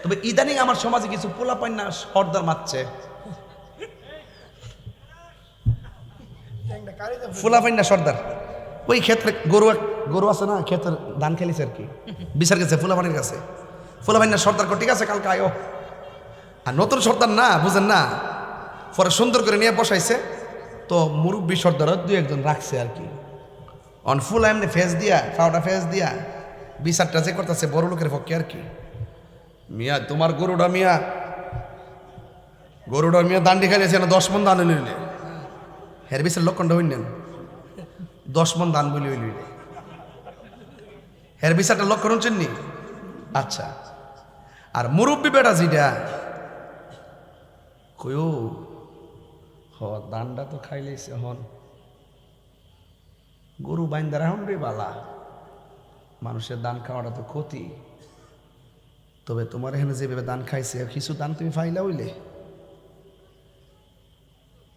তবে ইদানিং আমার সমাজে কিছু পোলাপান না সর্দার মারছে, পোলাপান না সর্দার। ওই ক্ষেত্রে গরু আছে না, ক্ষেত্রে ধান খেলিছে আর কি, বিচার গেছে পোলাপানের কাছে, পোলাপান না সর্দার ঠিক আছে কালকে আয়ো। আর নতুন সর্দার না, বুঝেন না, পরে সুন্দর করে নিয়ে বসাইছে। তো মুরব্বী সর্দারও দুই একজন রাখছে আর কি। অন ফুল এমনি ফেস দিয়া, পাউডার ফেস দিয়া বিচারটা যে করতেছে বড় লোকের পক্ষে আর কি। মিয়া তোমার গরুটা মিয়া দান্ডি খাইলেছে না 10 মন দান হইলে, হের বিচার লক্ষণটা হইলেন 10 মন দান বলি হইলে, হের বিচারটা লক্ষণ হচ্ছেন নি। আচ্ছা, আর মুরব্বী বেটা যেটা কয়ো দানটা তো খাইলেছে, হন গরু বাইন্দার এখন রে বালা, মানুষের দান খাওয়াটা তো ক্ষতি। তবে তোমার এখানে যেভাবে দান খাইছে কিছু দান তুমি ফাইলা হইলে,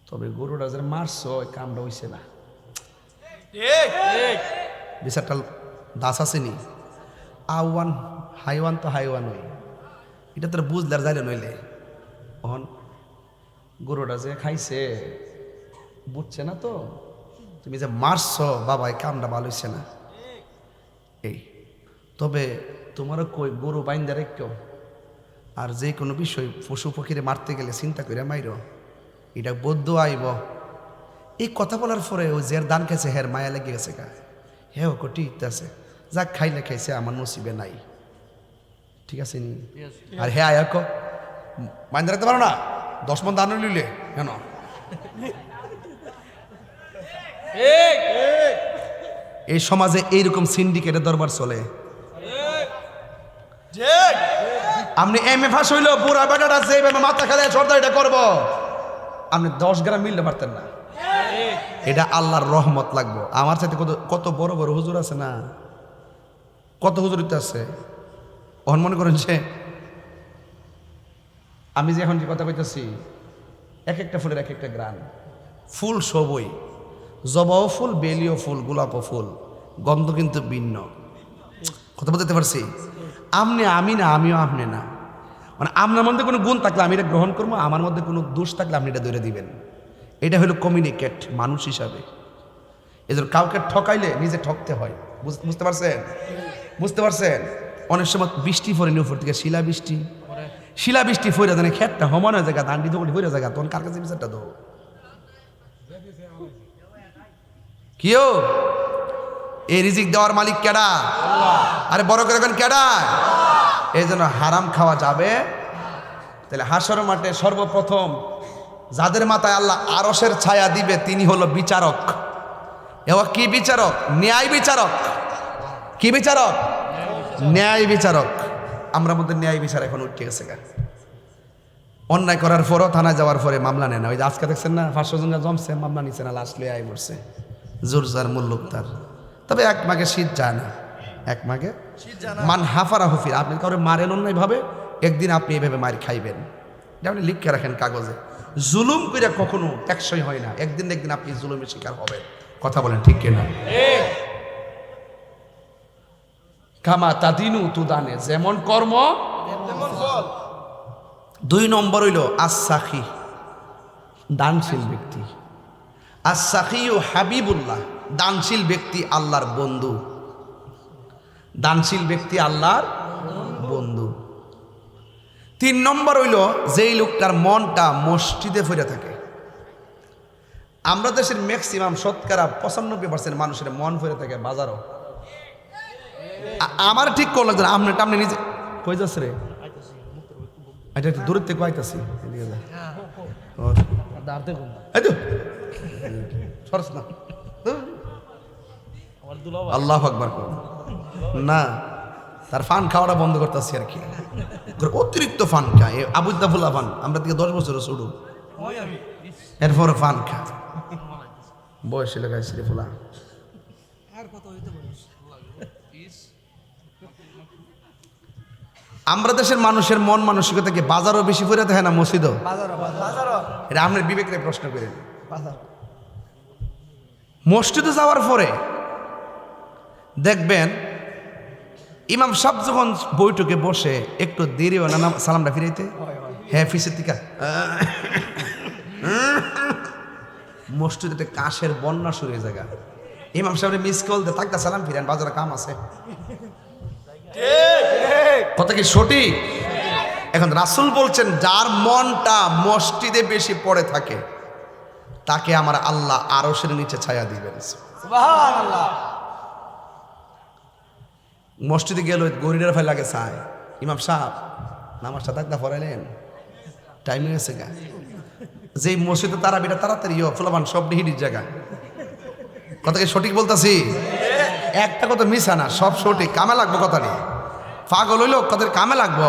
তবে গরুটা যে মারছ ওই কামটা হইছে না। বিচারটা দাস আসেনি, আওয়ান হাইওয়ান তো হাইওয়ান হই, এটা তোর বুঝলে আর যাইলে নইলে। অহন গরুটা যে খাইছে বুঝছে না তো, তুমি যে মারছ বাবা এই কামটা ভালো হইছে না। এই তবে তোমারও কই গরু বাইন্দা রেখো, আর যে কোনো বিষয় পশু পাখিরে মারতে গেলে চিন্তা করে মাইর, এটা বদ্ধ আইব। এই কথা বলার পরে ওই যে দান খাইছে হের মায়া লেগে গেছে গা, হ্যাঁ ও ঠিক আছে, যাক খাইলে খাইছে, আমার নসিবে নাই, ঠিক আছে নি। আর হ্যাঁ আয়া বাইন্দা রাখতে পারো না, 10 মন দান নিলে কেন? এই সমাজে এইরকম সিন্ডিকেটের দরবার চলে। আপনি এমএ ফাঁস হইলো বুড়া বেটাটা যেভাবে মাথা খেলে সর্দার এটা করবো, আপনি 10 গ্রাম মিললে পারতেন না। এটা আল্লাহর রহমত লাগবো। আমার সাথে কত বড় বড় হুজুর আছে না, কত হুজুর আছে। ওখান মনে করেন যে আমি যে এখন যে কথা কইতেছি, এক একটা ফুলের এক একটা গ্রান, ফুল সবই, জবাও ফুল, বেলিও ফুল, গোলাপও ফুল, গন্ধ কিন্তু ভিন্ন। কথা বলতে পারছি? আমনে আমি না, আমিও আপনি না, মানে আপনার মধ্যে কোনো গুণ থাকলে আমি এটা গ্রহণ করবো, আমার মধ্যে কোনো দোষ থাকলে আপনি এটা ধরে দিবেন। এটা হলো কমিউনিকেট মানুষ হিসাবে। এজন্য কাউকে ঠকাইলে নিজে ঠকতে হয়, বুঝতে পারছেন? বুঝতে পারছেন? অনেক সময় বৃষ্টি পড়েনি উপর থেকে, শিলা বৃষ্টি ফইরা জানে খেতটা হমান হয়ে জায়গা, দান্ডি দোকানি ফইরা জায়গা, তখন কার কাছে বিচারটা দো কিও? এই রিজিক দেওয়ার মালিক কেডা? আরে বড় করে এখন কেডা? এই জন্য হারাম খাওয়া যাবে। তাহলে হাসর মাঠে সর্বপ্রথম যাদের মাথায় আল্লাহ আরশের ছায়া দিবে তিনি হলো বিচারক। এবার কি বিচারক? ন্যায় বিচারক। কি বিচারক? ন্যায় বিচারক। আমরা মধ্যে ন্যায় বিচার এখন উঠে গেছে গা। অন্যায় করার পরও থানায় যাওয়ার পরে মামলা নেয় না। ওই যে আজকে দেখছেন না 500 জন জমছে, মামলা নিচ্ছে না, লাশ লয়ে আই মরছে, জোর যার মূল্যক তার। তবে এক মাগে শীত যায় না, এক মাগে মান হাফারা হুফির। আপনি কাউরে মারেন অন্যায় ভাবে, একদিন আপনি এইভাবে মার খাইবেন। এটা আপনি লিখে রাখেন কাগজে। জুলুম করে কখনো টেকসই হয় না, একদিন না একদিন আপনি জুলুমের শিকার হবেন। কথা বলেন ঠিক কিনা? কামা তাদিনু তুদানে, যেমন কর্ম তেমন ফল। 2 নম্বর হইল আস-সাখী, দানশীল ব্যক্তি। আস-সাখীউ হাবিবুল্লাহ, দানশীল ব্যক্তি আল্লাহর বন্ধু। দানশীল ব্যক্তি আল্লাহর বন্ধু। 3 নম্বর হইল যেই লোকটার মনটা মসজিদে ফিরে থাকে। আমরা দেশের ম্যাক্সিমাম শতকরা 95% মানুষের মন ফিরে থাকে বাজারও। আমার ঠিক করলো যে আপনি নিজে কই যাচ্ছে রে, এটা একটু দূরের থেকে আইতাছি, আল্লাহু আকবার না, তার ফান খাওয়াটা বন্ধ করতেছি আর কি। অতিরিক্ত ফান খায় আবুদ্দাফুল্লা ফান, আমরা থেকে 10 বছর শুরু, এরপরে ফান খা বয়স লাগাই শ্রীফুলা। আমরা দেশের মানুষের মন মানসিকতাকে বাজারও বেশি করে থাকে না মসজিদও? এটা আপনার বিবেককে প্রশ্ন করেন। মসজিদে যাওয়ার পরে দেখবেন ইমাম সাহেব যখন বৈঠকে বসে একটু দেরি হয় না সালামটা ফিরাইতে, হ্যাঁ ফিসের টিকা মসজিদে কাশের বন্যা শুরু হয়ে জায়গা। ইমাম সাহেবের মিস কল দে তাকটা সালাম ফিরান, বাজারে কাম আছে। কথা কি সঠিক? এখন রাসূল বলছেন যার মনটা মসজিদে বেশি পড়ে থাকে তাকে আমার আল্লাহ আরশের নিচে ছায়া দিবেন। সুবহানাল্লাহ। মসজিদে গেল গরিবের ফাই লাগে চায়, ইমাম সাহেব নামাজটা তাকদা পড়াইলেন, টাইম হয়েছে গা। যে মসজিদে তারা বেটা তাড়াতাড়ি ফুলাবান সব হিডির জায়গা। কথা কি সঠিক বলতাছি? একটা কথা মিশা না, সব সঠিক, কামে লাগবো কথা নেই। পাগল হইল কথা কামে লাগবো।